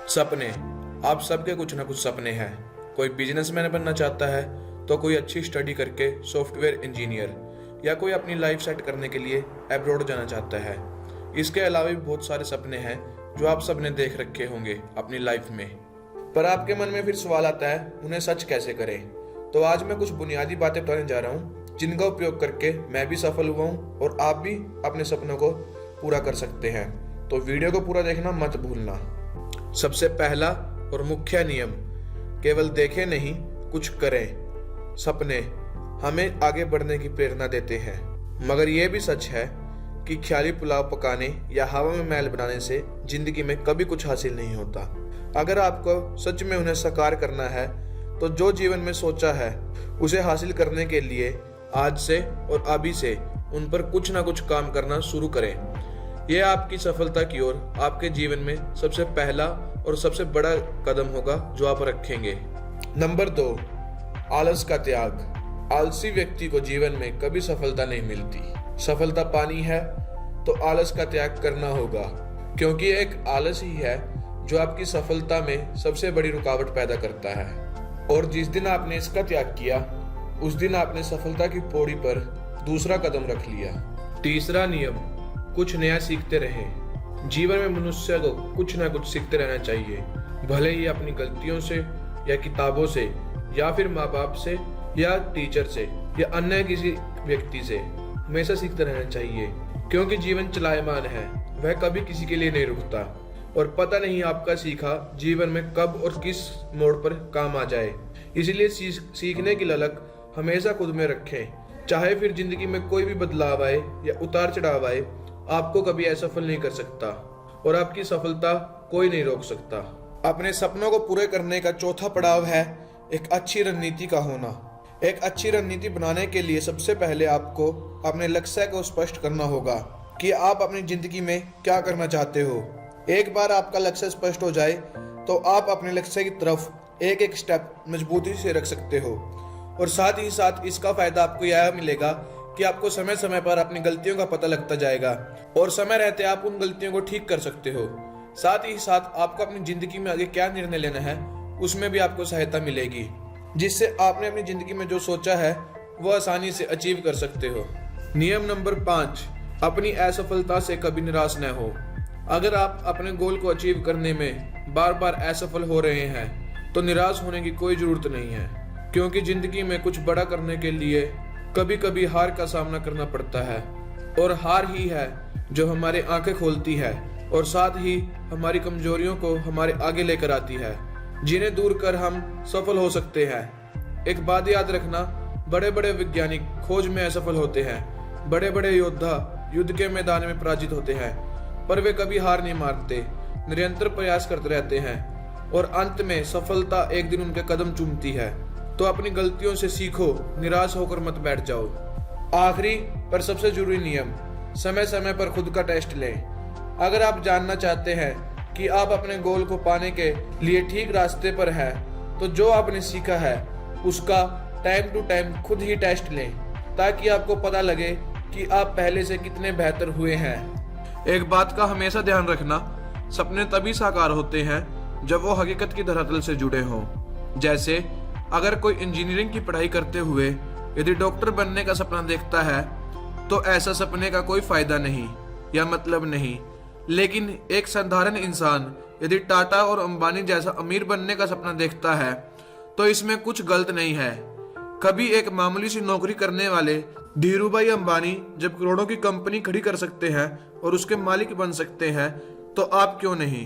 सपने। आप सबके कुछ ना कुछ सपने हैं। कोई बिजनेसमैन बनना चाहता है तो कोई अच्छी स्टडी करके सॉफ्टवेयर इंजीनियर, या कोई अपनी लाइफ सेट करने के लिए अब्रॉड जाना चाहता है। इसके अलावा भी बहुत सारे सपने हैं जो आप सबने देख रखे होंगे अपनी लाइफ में। पर आपके मन में फिर सवाल आता है, उन्हें सच कैसे करें। तो आज मैं कुछ बुनियादी बातें बताने जा रहा हूँ जिनका उपयोग करके मैं भी सफल हुआ हूँ और आप भी अपने सपनों को पूरा कर सकते हैं। तो वीडियो को पूरा देखना मत भूलना। सबसे पहला और मुख्य नियम, केवल देखें नहीं, कुछ करें। सपने हमें आगे बढ़ने की प्रेरणा देते हैं, मगर यह भी सच है कि ख्याली पुलाव पकाने या हवा में महल बनाने से जिंदगी में कभी कुछ हासिल नहीं होता। अगर आपको सच में उन्हें साकार करना है तो जो जीवन में सोचा है उसे हासिल करने के लिए आज से और अभी से उन पर कुछ ना कुछ काम करना शुरू करें। यह आपकी सफलता की ओर आपके जीवन में सबसे पहला और सबसे बड़ा कदम होगा जो आप रखेंगे। नंबर 2, आलस का त्याग। आलसी व्यक्ति को जीवन में कभी सफलता नहीं मिलती। सफलता पानी है तो आलस का त्याग करना होगा, क्योंकि एक आलस ही है जो आपकी सफलता में सबसे बड़ी रुकावट पैदा करता है। और जिस दिन आपने इसका त्याग किया उस दिन आपने सफलता की पौड़ी पर दूसरा कदम रख लिया। तीसरा नियम, कुछ नया सीखते रहें। जीवन में मनुष्य को कुछ ना कुछ सीखते रहना चाहिए, भले ही अपनी गलतियों से या किताबों से या फिर माँ बाप से या टीचर से या अन्य किसी व्यक्ति से। हमेशा सीखते रहना चाहिए, क्योंकि जीवन चलायमान है, वह कभी किसी के लिए नहीं रुकता और पता नहीं आपका सीखा जीवन में कब और किस मोड़ पर काम आ जाए। इसलिए सीखने की ललक हमेशा खुद में रखें। चाहे फिर जिंदगी में कोई भी बदलाव आए या उतार चढ़ाव आए, आपको कभी असफल नहीं कर सकता और आपकी सफलता कोई नहीं रोक सकता। अपने सपनों को पूरे करने का चौथा पड़ाव है एक अच्छी रणनीति का होना। एक अच्छी रणनीति बनाने के लिए सबसे पहले आपको अपने लक्ष्य को स्पष्ट करना होगा कि आप अपनी जिंदगी में क्या करना चाहते हो। एक बार आपका लक्ष्य स्पष्ट हो जाए तो आप अपने लक्ष्य की तरफ एक एक स्टेप मजबूती से रख सकते हो। और साथ ही साथ इसका फायदा आपको यह मिलेगा कि आपको समय समय पर अपनी गलतियों का पता लगता जाएगा और समय रहते आप उन गलतियों को ठीक कर सकते हो। साथ ही साथ आपको अपनी जिंदगी में आगे क्या निर्णय लेना है उसमें भी आपको सहायता मिलेगी, जिससे आपने अपनी जिंदगी में जो सोचा है वो आसानी से अचीव कर सकते हो। नियम नंबर 5, अपनी असफलता से कभी निराश न हो। अगर आप अपने गोल को अचीव करने में बार बार असफल हो रहे हैं तो निराश होने की कोई जरूरत नहीं है, क्योंकि जिंदगी में कुछ बड़ा करने के लिए कभी कभी हार का सामना करना पड़ता है। और हार ही है जो हमारी आंखें खोलती है और साथ ही हमारी कमजोरियों को हमारे आगे लेकर आती है, जिन्हें दूर कर हम सफल हो सकते हैं। एक बात याद रखना, बड़े बड़े वैज्ञानिक खोज में असफल होते हैं, बड़े बड़े योद्धा युद्ध के मैदान में पराजित होते हैं, पर वे कभी हार नहीं मानते, निरंतर प्रयास करते रहते हैं और अंत में सफलता एक दिन उनके कदम चूमती है। तो अपनी गलतियों से सीखो, निराश होकर मत बैठ जाओ। आखिरी पर सबसे जरूरी नियम, समय समय पर खुद का टेस्ट लें। अगर आप जानना चाहते हैं कि आप अपने गोल को पाने के लिए ठीक रास्ते पर हैं, तो जो आपने सीखा है उसका टाइम टू टाइम खुद ही टेस्ट लें, ताकि आपको पता लगे कि आप पहले से कितने बेहतर हुए हैं। एक बात का हमेशा ध्यान रखना, सपने तभी साकार होते हैं जब वो हकीकत की धरातल से जुड़े हों। जैसे अगर कोई इंजीनियरिंग की पढ़ाई करते हुए यदि डॉक्टर बनने का सपना देखता है तो ऐसा सपने का कोई फायदा नहीं या मतलब नहीं। लेकिन एक साधारण इंसान यदि टाटा और अंबानी जैसा अमीर बनने का सपना देखता है तो इसमें कुछ गलत नहीं है। कभी एक मामूली सी नौकरी करने वाले धीरूभाई अंबानी जब करोड़ों की कंपनी खड़ी कर सकते हैं और उसके मालिक बन सकते हैं, तो आप क्यों नहीं।